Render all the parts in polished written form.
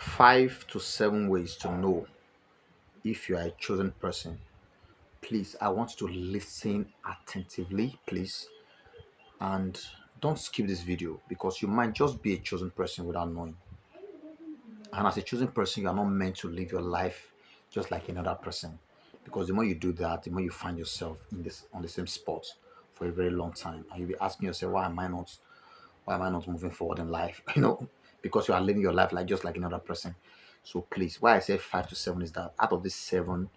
5 to 7 ways to know if you are a chosen person. Please, I want you to listen attentively, please, and don't skip this video because you might just be a chosen person without knowing. And as a chosen person, you are not meant to live your life just like another person. Because the more you do that, the more you find yourself in this on the same spot for a very long time. And you'll be asking yourself, why am I not moving forward in life? Because you are living your life like just like another person. So please, why I say 5 to 7 is that out of these 7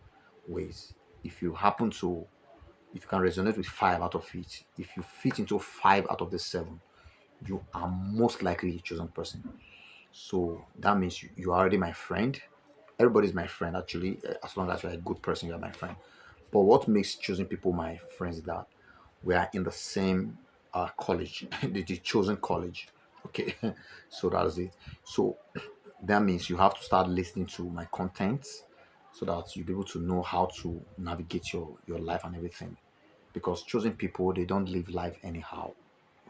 ways, if you happen to if you can resonate with 5 out of it, if you fit into 5 out of the 7, you are most likely a chosen person. So that means you are already my friend. Everybody's my friend, actually. As long as you're a good person, you're my friend. But what makes choosing people my friends is that we are in the same college, the chosen college. Okay, so that's it. So that means you have to start listening to my content so that you'll be able to know how to navigate your life and everything. Because choosing people, they don't live life anyhow.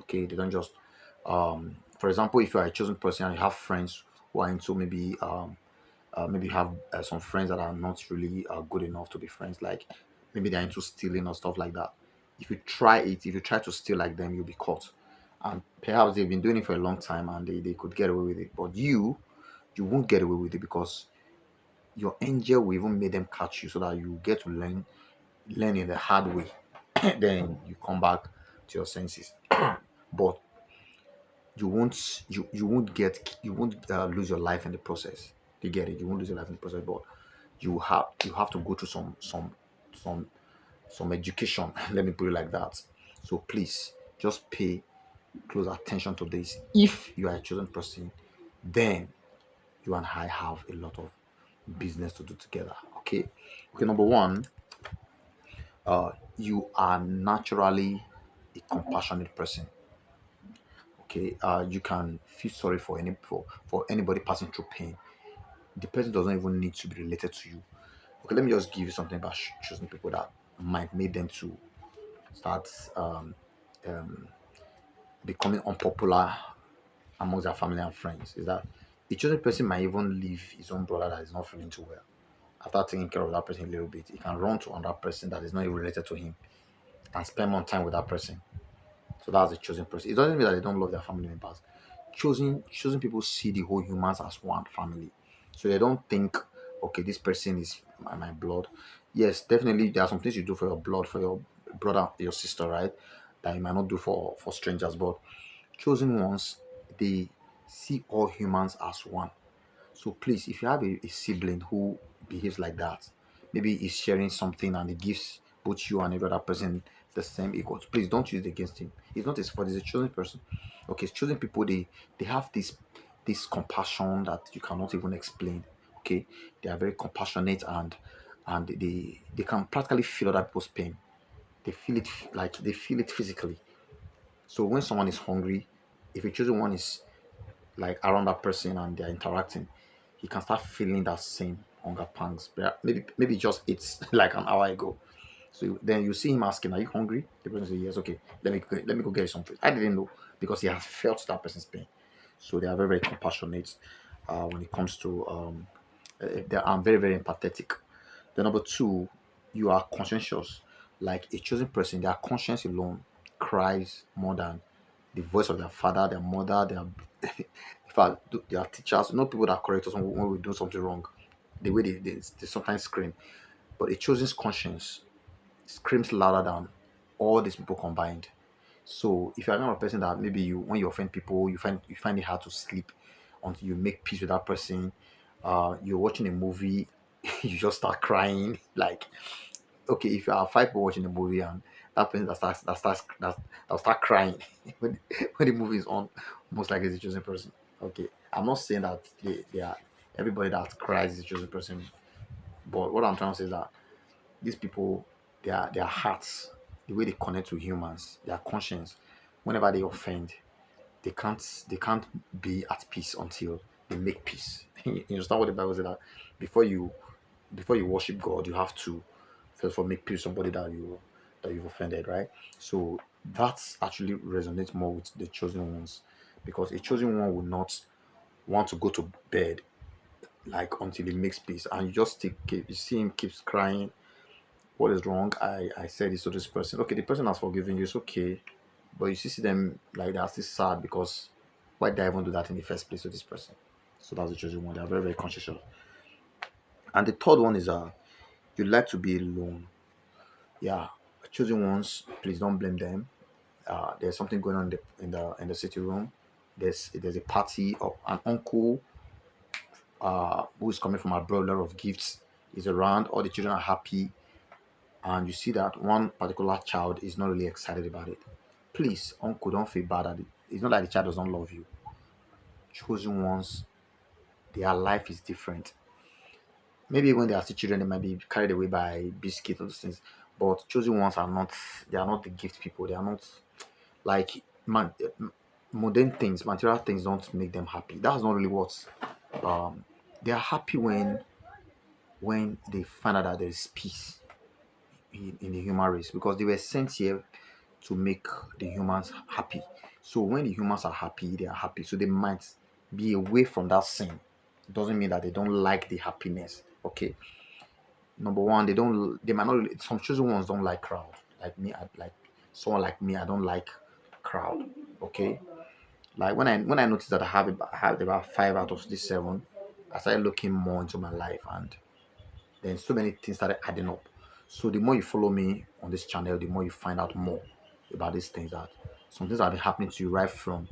Okay, they don't just for example, if you are a chosen person and you have friends who are into maybe you have some friends that are not really good enough to be friends, like maybe they're into stealing or stuff like that. If you try to steal like them, you'll be caught. And perhaps they've been doing it for a long time and they could get away with it, but you won't get away with it because your angel will even make them catch you so that you get to learn in the hard way. Then you come back to your senses. But you won't lose your life in the process. You get it? You won't lose your life in the process, but you have to go through some some education. Let me put it like that. So please just pay close attention to this. If you are a chosen person, then you and I have a lot of business to do together. Okay, number one, you are naturally a compassionate person. Okay, you can feel sorry for anybody passing through pain. The person doesn't even need to be related to you. Okay, let me just give you something about choosing people that might make them to start um, becoming unpopular amongst their family and friends. Is that a chosen person might even leave his own brother that is not feeling too well. After taking care of that person a little bit, he can run to another person that is not even related to him and spend more time with that person. So that's a chosen person. It doesn't mean that they don't love their family members. Chosen people see the whole humans as one family. So they don't think, okay, this person is my blood. Yes, definitely there are some things you do for your blood, for your brother, your sister, right? That you might not do for strangers, but chosen ones, they see all humans as one. So please, if you have a sibling who behaves like that, maybe he's sharing something and he gives both you and every other person the same equals. Please don't use it against him. He's not a sport, he's a chosen person. Okay, chosen people, they have this compassion that you cannot even explain. Okay, they are very compassionate and they can practically feel other people's pain. They feel it like they feel it physically. So when someone is hungry, if a chosen one is like around that person and they're interacting, he can start feeling that same hunger pangs. But maybe just it's like an hour ago. So then you see him asking, "Are you hungry?" The person says, "Yes." Okay, let me go get you something. I didn't know because he has felt that person's pain. So they are very very compassionate when it comes to they are very very empathetic. The number two, you are conscientious. Like a chosen person, their conscience alone cries more than the voice of their father, their mother, their in fact, their teachers, not people that correct us when we do something wrong. The way they sometimes scream. But a chosen conscience screams louder than all these people combined. So if you're not a person that maybe you when you offend people, you find it hard to sleep until you make peace with that person. You're watching a movie, you just start crying. Like, okay, if you are 5 people watching a movie and that person that'll start crying when the movie is on, most likely is a chosen person. Okay, I'm not saying that they are everybody that cries is a chosen person, but what I'm trying to say is that these people, their hearts, the way they connect to humans, their conscience, whenever they offend, they can't be at peace until they make peace. You understand what the Bible says that before you before you worship God, you have to first of all make peace with somebody that you've offended, right? So that's actually resonates more with the chosen ones because a chosen one will not want to go to bed like until he makes peace, and you just you see him keeps crying. What is wrong? I said this to this person. Okay, the person has forgiven you. It's okay, but you see them like they're still sad because why did I even do that in the first place to this person? So that's the chosen one. They are very very conscious of. And the third one is you like to be alone. Yeah, chosen ones. Please don't blame them. There's something going on in the city room. There's a party of an uncle who is coming from abroad. A lot of gifts is around. All the children are happy, and you see that one particular child is not really excited about it. Please, uncle, don't feel bad at it. It's not like the child doesn't love you. Chosen ones, their life is different. Maybe when they are still children, they might be carried away by biscuits or those things. But chosen ones are not. They are not the gift people. They are not like modern things, material things don't make them happy. That's not really what um they are happy when they find out that there is peace in the human race, because they were sent here to make the humans happy. So when the humans are happy, they are happy. So they might be away from that sin. It doesn't mean that they don't like the happiness. Okay. Number one, they might not really, some chosen ones don't like crowd. Like me, like someone like me, I don't like crowd. Okay. Like when I noticed that I have about 5 out of these 7, I started looking more into my life, and then so many things started adding up. So the more you follow me on this channel, the more you find out more about these things, that some things have been happening to you right from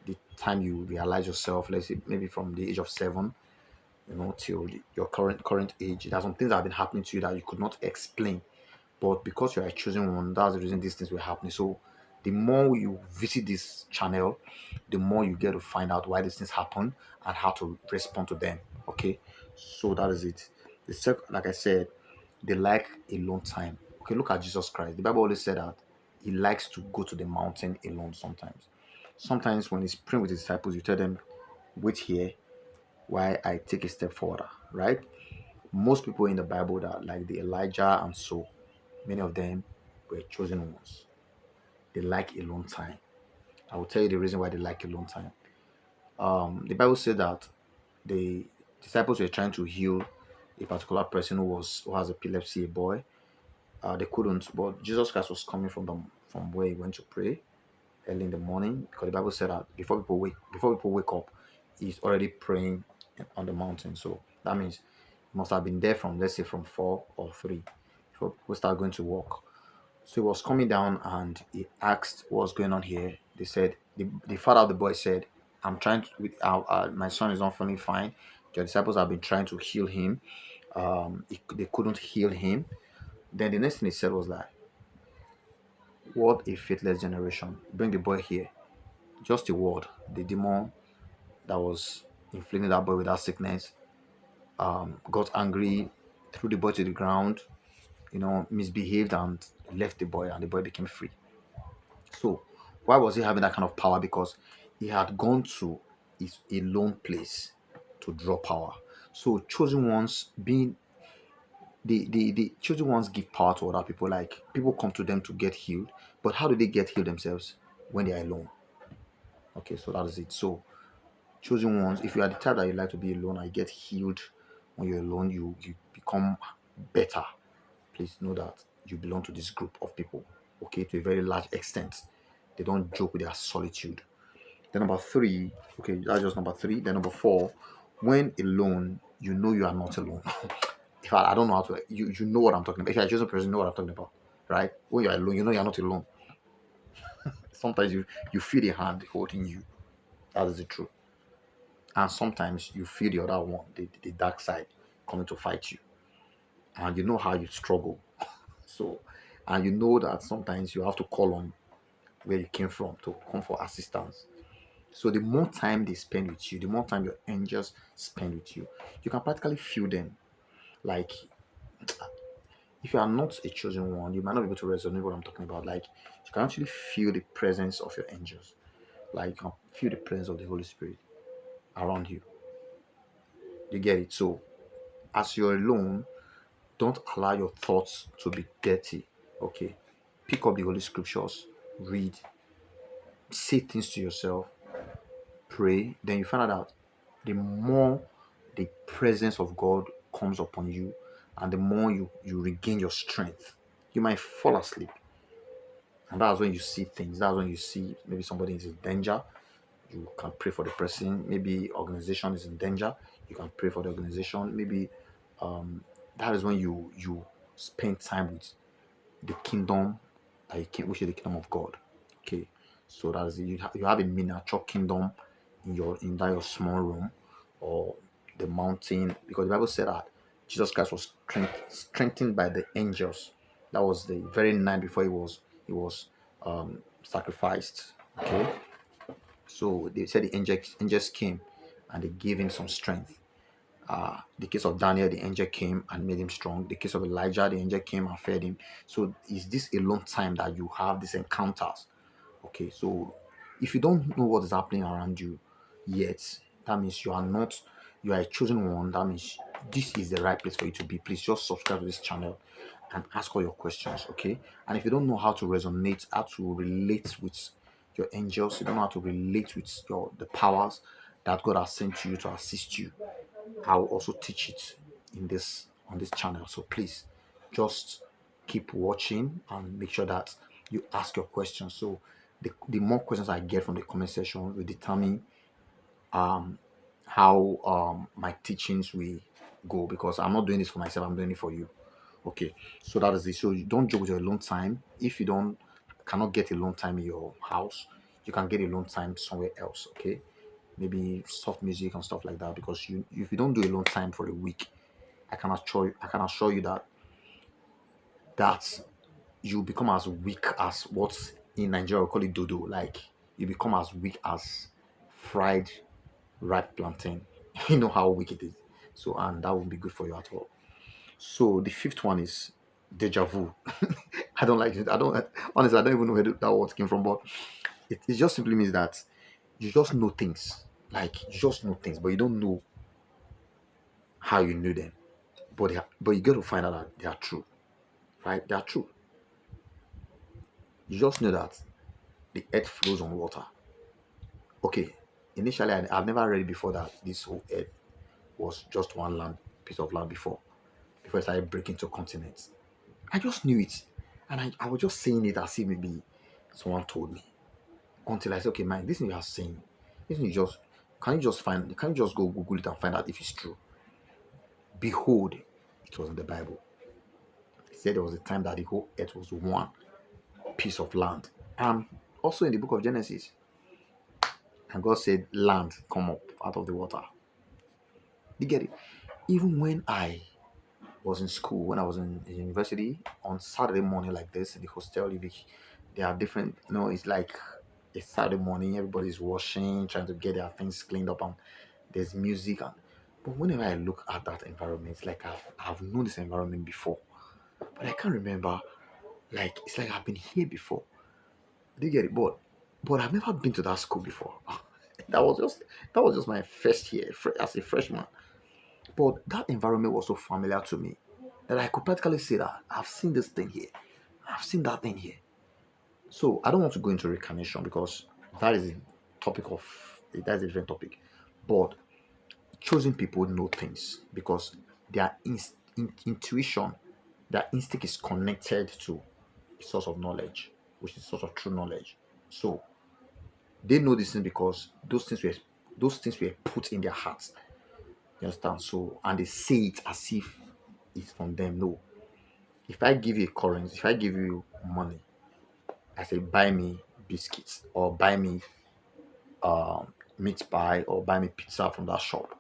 the time you realize yourself. Let's say maybe from the age of 7, till your current age. There are some things that have been happening to you that you could not explain, but because you are a chosen one, that's the reason these things were happening. So the more you visit this channel, the more you get to find out why these things happen and how to respond to them. Okay, so that is it. The second, like I said, they like alone time. Okay, look at Jesus Christ. The Bible always said that he likes to go to the mountain alone sometimes. Sometimes when he's praying with his disciples, you tell them, wait here while I take a step forward, right? Most people in the Bible that like the Elijah and so, many of them were chosen ones. They like alone time. I will tell you the reason why they like alone time. The Bible said that the disciples were trying to heal a particular person who has epilepsy, a boy. They couldn't, but Jesus Christ was coming from where he went to pray early in the morning, because the Bible said that before people wake up, he's already praying on the mountain. So that means he must have been there from, let's say, from 4 or 3 before people start going to work. So he was coming down and he asked what's going on here. They said, the father of the boy said, I'm trying to, my son is not feeling fine. Your disciples have been trying to heal him. They couldn't heal him. Then the next thing he said was like, what a faithless generation. Bring the boy here. Just a word. The demon that was inflicting that boy with that sickness got angry, threw the boy to the ground, misbehaved and left the boy, and the boy became free. So why was he having that kind of power? Because he had gone to his alone place to draw power. So chosen ones being the chosen ones give power to other people. Like people come to them to get healed, but how do they get healed themselves? When they are alone. Okay, so that is it. So chosen ones, if you are the type that you like to be alone and you get healed when you're alone, you become better. Please know that you belong to this group of people, okay, to a very large extent. They don't joke with their solitude. Then number 3, okay, that's just number 3. Then number 4, when alone, you know you are not alone. In fact, I don't know how to, you know what I'm talking about. If you're a chosen person, you know what I'm talking about, right? When you're alone, you know you're not alone. Sometimes you feel the hand holding you. That is the truth. And sometimes you feel the other one, the dark side, coming to fight you, and you know how you struggle. So, and you know that sometimes you have to call on where you came from to come for assistance. So the more time they spend with you, the more time your angels spend with you, you can practically feel them. Like if you are not a chosen one, you might not be able to resonate what I'm talking about. Like you can actually feel the presence of your angels. Like you can feel the presence of the Holy Spirit around you. You get it? So as you're alone, don't allow your thoughts to be dirty. Okay. Pick up the Holy Scriptures, read, say things to yourself, pray. Then you find out that the more the presence of God comes upon you, and the more you regain your strength. You might fall asleep, and that's when you see things. That's when you see maybe somebody is in danger. You can pray for the person. Maybe organization is in danger. You can pray for the organization. Maybe um, that is when you spend time with the kingdom, which is the kingdom of God. Okay, so that's it. You have a miniature kingdom in that your small room, or the mountain, because the Bible said that Jesus Christ was strengthened by the angels. That was the very night before he was sacrificed. Okay, so they said the angels came and they gave him some strength. The case of Daniel, the angel came and made him strong. The case of Elijah, the angel came and fed him. So is this a long time that you have these encounters? Okay, so if you don't know what is happening around you yet, that means you are a chosen one. That means this is the right place for you to be. Please just subscribe to this channel and ask all your questions. Okay, and if you don't know how to resonate, how to relate with your angels, you don't know how to relate with the powers that God has sent to you to assist you, I will also teach it in this on this channel. So please just keep watching and make sure that you ask your questions. So the more questions I get from the comment section will determine um how my teachings will go, because I'm not doing this for myself, I'm doing it for you. Okay, so that is it. So you don't joke with your alone time. If you don't cannot get a alone time in your house, you can get a alone time somewhere else. Okay, maybe soft music and stuff like that, because if you don't do a long time for a week, I can assure you that you become as weak as what in Nigeria we call it dodo. Like, you become as weak as fried ripe plantain. You know how weak it is. So, and that won't be good for you at all. So the fifth one is deja vu. I don't like it. Honestly, I don't even know where that word came from, but it just simply means that you just know things. Like, you just know things, but you don't know how you knew them. But you got to find out that they are true, right? They are true. You just know that the earth flows on water. Okay, initially I've never read before that this whole earth was just one piece of land before it started breaking to continents. I just knew it, and I was just saying it as if maybe someone told me, until I said, okay, man, this thing you are saying, this thing can you just go Google it and find out if it's true? Behold, it was in the Bible. It said there was a time that the whole earth was one piece of land. And also in the book of Genesis, and God said, land come up out of the water. You get it? Even when I was in school, when I was in university, on Saturday morning like this in the hostel, they are different. It's like a Saturday morning, everybody's washing, trying to get their things cleaned up, and there's music. But whenever I look at that environment, it's like I've known this environment before, but I can't remember. Like, it's like I've been here before. Do you get it? But I've never been to that school before. That was just my first year as a freshman. But that environment was so familiar to me that I could practically say that I've seen this thing here, I've seen that thing here. So I don't want to go into reincarnation, because that is a that's a different topic. But chosen people know things because their intuition, their instinct is connected to a source of knowledge, which is source of true knowledge. So they know this thing because those things were put in their hearts. You understand? So, and they say it as if it's from them. No. If I give you a currency, if I give you money, I say buy me biscuits, or buy me meat pie, or buy me pizza from that shop,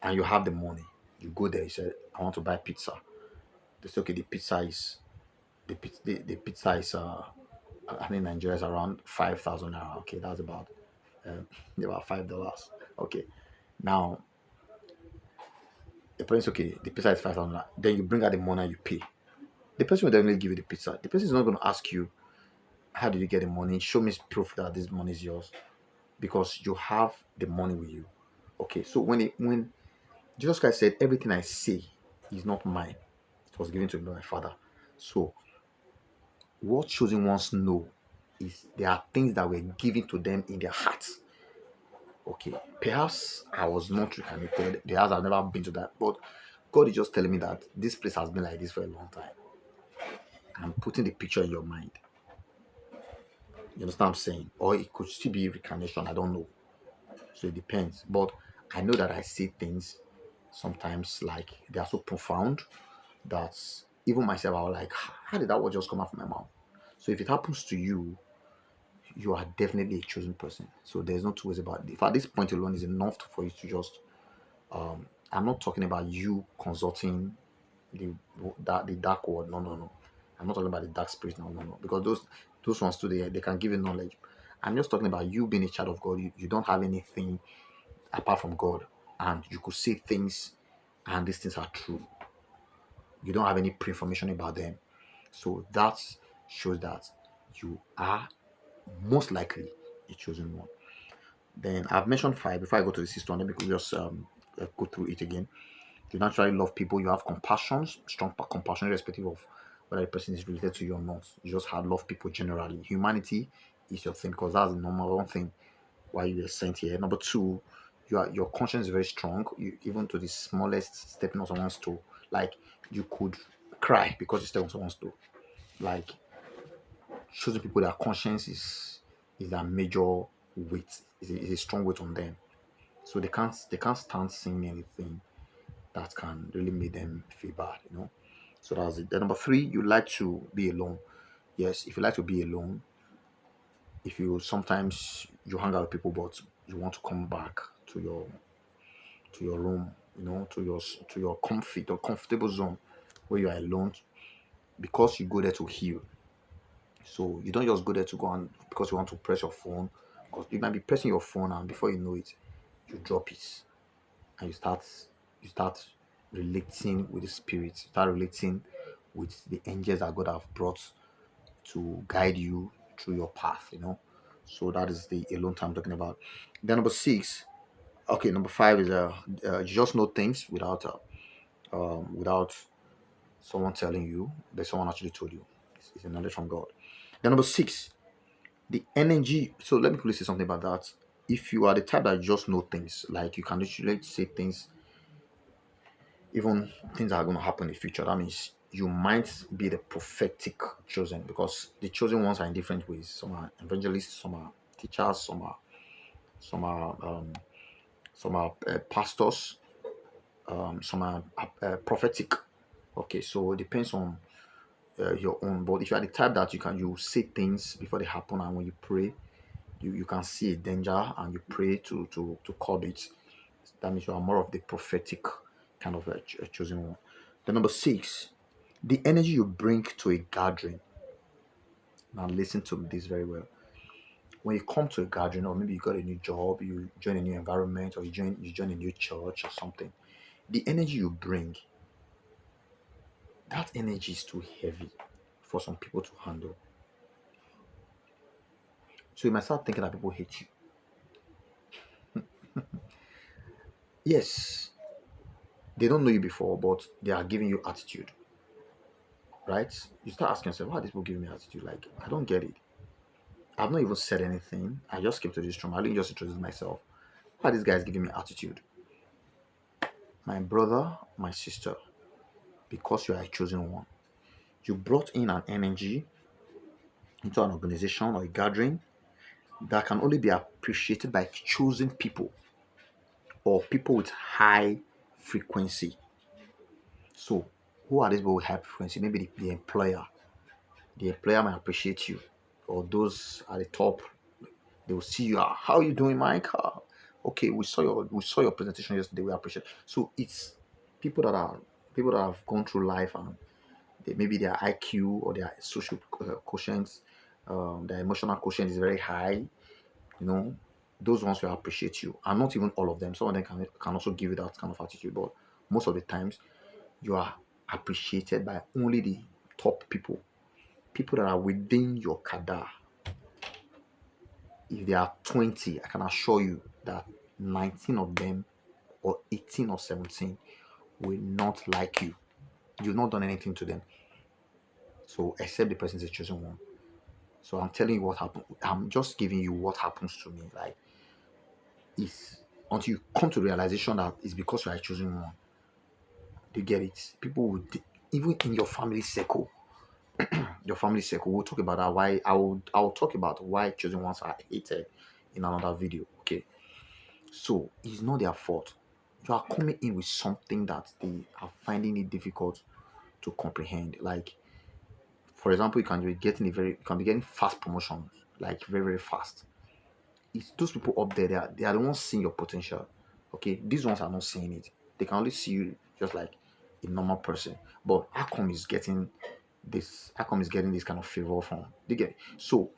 and you have the money, you go there, you say, I want to buy pizza. They say, okay, the pizza is I think Nigeria is around 5,000 naira. Okay, that's about $5. Okay, now the person, okay, the pizza is 5,000. Then you bring out the money and you pay. The person will definitely give you the pizza. The person is not going to ask you, how did you get the money? Show me proof that this money is yours, because you have the money with you. Okay, so when Jesus Christ said, everything I say is not mine, it was given to me by my Father. So what chosen ones know is there are things that were given to them in their hearts. Okay, perhaps I was not reconnected. Perhaps I've never been to that, but God is just telling me that this place has been like this for a long time. I'm putting the picture in your mind. You understand what I'm saying? Or it could still be reincarnation. I don't know. So it depends. But I know that I see things sometimes like they are so profound that even myself, I was like, how did that word just come out from my mouth? So if it happens to you, you are definitely a chosen person. So there's no two ways about it. If at this point alone is enough for you to just, I'm not talking about you consulting the the dark world. No, no, no. I'm not talking about the dark spirit. No, no, no. Because those ones too, they can give you knowledge. I'm just talking about you being a child of God. You don't have anything apart from God, and you could say things, and these things are true. You don't have any pre-information about them, so that shows that you are most likely a chosen one. Then I've mentioned five. Before I go to the sixth one, let me just go through it again. You naturally love people. You have compassion, strong compassion, irrespective of whether the person is related to you or not. You just have love people generally. Humanity is your thing because that's the number one thing why you are sent here. Number two, your conscience is very strong. You even to the smallest stepping on someone's toe, like you could cry because you step on someone's toe. Like shows the people that conscience is a major weight, is a strong weight on them. So they can't stand seeing anything that can really make them feel bad. So that's it. Then number three, you like to be alone. Yes, if you like to be alone, if you sometimes you hang out with people but you want to come back to your room, to your comfortable zone where you are alone because you go there to heal. So you don't just go there to go and because you want to press your phone, because you might be pressing your phone and before you know it, you drop it and you start relating with the spirit, start relating with the angels that God have brought to guide you through your path. So that is the alone time I'm talking about. Then number six, okay, number five is you just know things without someone telling you, but someone actually told you. It's a knowledge from God. Then number six, the energy. So let me quickly say something about that. If you are the type that just know things, like you can literally say things, even things that are going to happen in the future, that means you might be the prophetic chosen because the chosen ones are in different ways. Some are evangelists, some are teachers, some are pastors, some are prophetic. Okay, so it depends on your own. But if you are the type that you say things before they happen, and when you pray, you can see a danger and you pray to curb it. That means you are more of the prophetic kind of a chosen one. The number six, the energy you bring to a gathering. Now listen to this very well. When you come to a gathering, or maybe you got a new job, you join a new environment, or you join a new church or something, the energy you bring, that energy is too heavy for some people to handle. So you might start thinking that people hate you. Yes, they don't know you before, but they are giving you attitude, right? You start asking yourself, why are these people giving me attitude? Like, I don't get it. I've not even said anything. I just came to this room. I didn't just introduce myself. Why are these guys giving me attitude? My brother, my sister, because you are a chosen one. You brought in an energy into an organization or a gathering that can only be appreciated by chosen people or people with high frequency. So, who are these people with high frequency? Maybe the employer. The employer might appreciate you, or those at the top. They will see you. How are you doing, Mike? Okay, we saw your presentation yesterday. We appreciate. So it's people that are people that have gone through life and maybe their IQ or their social quotient, their emotional quotient is very high. You know, those ones will appreciate you, and not even all of them. Some of them can also give you that kind of attitude, but most of the times you are appreciated by only the top people that are within your cadre. If there are 20, I can assure you that 19 of them or 18 or 17 will not like you. You've not done anything to them. So except the person is a chosen one. So I'm telling you what happened. I'm just giving you what happens to me. Like is until you come to the realization that it's because you are choosing one. They get it. People would, even in your family circle, we'll talk about that. Why I will talk about why choosing ones are hated in another video. Okay, so it's not their fault. You are coming in with something that they are finding it difficult to comprehend. Like, for example, you can be getting fast promotions, like very very fast. It's those people up there. They are the ones seeing your potential. Okay, these ones are not seeing it. They can only see you just like a normal person. But Acom is getting this. Acom is getting this kind of favor from. They get it. So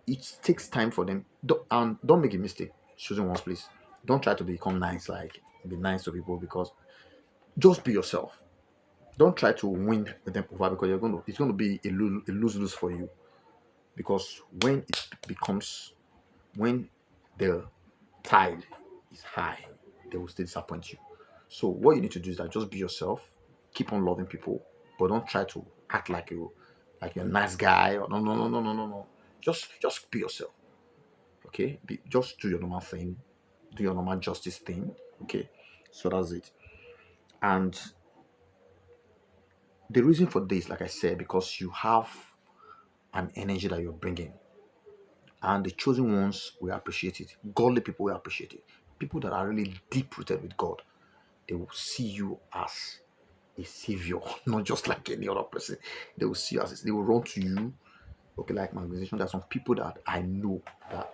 it takes time for them. And don't make a mistake choosing ones, please. Don't try to become nice, like be nice to people, because just be yourself. Don't try to win with them over, because it's going to be a lose lose for you. Because when the tide is high, they will still disappoint you. So what you need to do is that just be yourself, keep on loving people, but don't try to act like you're a nice guy. Or no, no, no, no, no, no, no. Just be yourself. Okay, just do your normal thing, do your normal justice thing. Okay, so that's it. And the reason for this, like I said, because you have an energy that you're bringing, and the chosen ones will appreciate it. Godly people will appreciate it. People that are really deep rooted with God, they will see you as a savior, not just like any other person. They will see you as they will run to you. Okay, like my organization, there are some people that I know that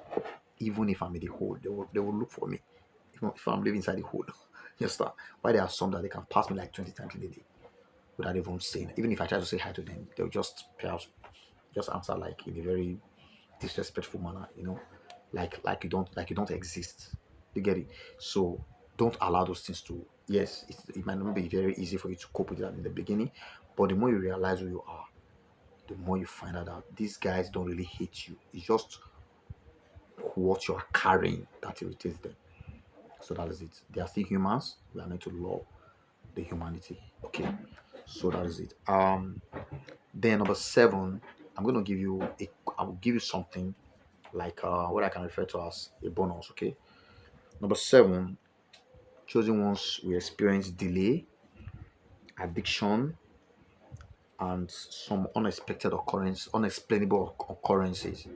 even if I'm in the hole, they will look for me. If I'm living inside the hole, you understand? Why there are some that they can pass me like 20 times in a day without even saying. Even if I try to say hi to them, they'll just perhaps just answer like in a very disrespectful manner, like you don't exist. You get it? So don't allow those things to. Yes, it might not be very easy for you to cope with that in the beginning, but the more you realize who you are, the more you find out that these guys don't really hate you. It's just what you are carrying that irritates them. So that is it. They are still humans. We are meant to love the humanity. Okay. So that is it. Then number 7, I'm gonna give you I will give you something like what I can refer to as a bonus. Okay. Number 7, chosen ones will experience delay, addiction, and some unexplainable occurrences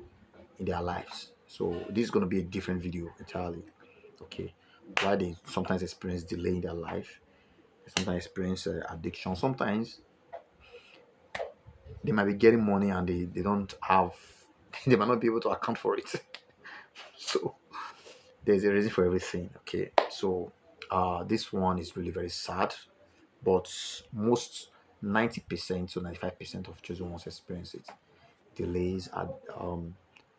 in their lives. So this is going to be a different video entirely. Okay, why they sometimes experience delay in their life, they sometimes experience addiction. Sometimes they might be getting money and they don't have, they might not be able to account for it. So there's a reason for everything. Okay, so this one is really very sad, but most 90% to 95% of chosen ones experience it. Delays,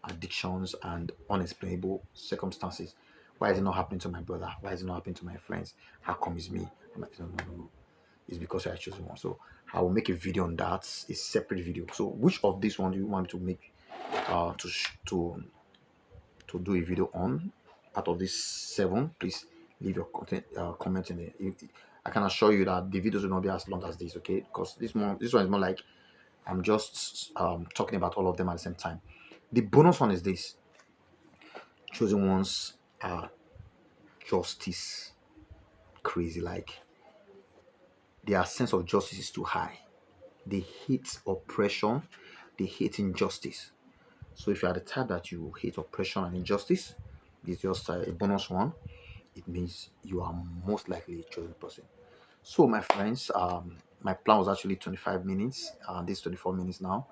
addictions, and unexplainable circumstances. Why is it not happening to my brother? Why is it not happening to my friends? How come it's me? I'm like, no, no, no, no. It's because I chose one. So I will make a video on that, a separate video. So which of these one do you want me to make to do a video on? Out of these 7, please leave your comment in there. I can assure you that the videos will not be as long as this, okay? Because this one is more like I'm just talking about all of them at the same time. The bonus one is this: chosen ones are justice crazy. Like, their sense of justice is too high. They hate oppression, they hate injustice. So if you are the type that you hate oppression and injustice, it's just a bonus one. It means you are most likely a chosen person. So my friends, my plan was actually 25 minutes. This 24 minutes now.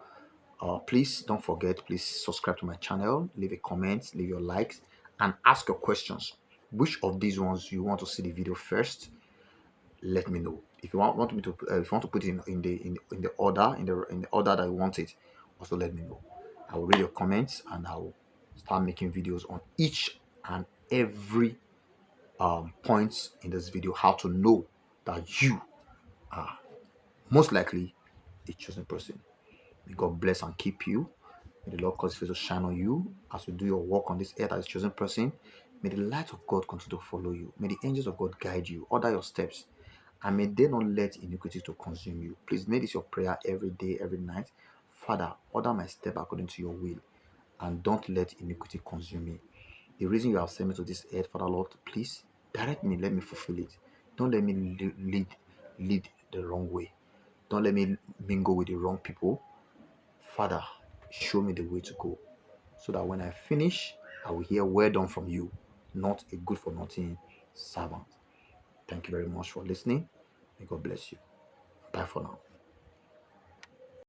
Please don't forget, please subscribe to my channel, leave a comment, leave your likes, and ask your questions. Which of these ones you want to see the video first? Let me know. If you want me to, if you want to put it in the order in the order that you want it, also let me know. I will read your comments and I will start making videos on each and every points in this video. How to know that you are most likely a chosen person. May God bless and keep you. May the Lord cause His face to shine on you as you do your work on this earth as a chosen person. May the light of God continue to follow you. May the angels of God guide you, order your steps, and may they not let iniquity to consume you. Please make this your prayer every day, every night. Father, order my step according to your will, and don't let iniquity consume me. The reason you have sent me to this earth, Father Lord, please direct me, let me fulfill it. Don't let me lead the wrong way. Don't let me mingle with the wrong people. Father, show me the way to go, so that when I finish, I will hear well done from you, not a good for nothing servant. Thank you very much for listening. May God bless you. Bye for now.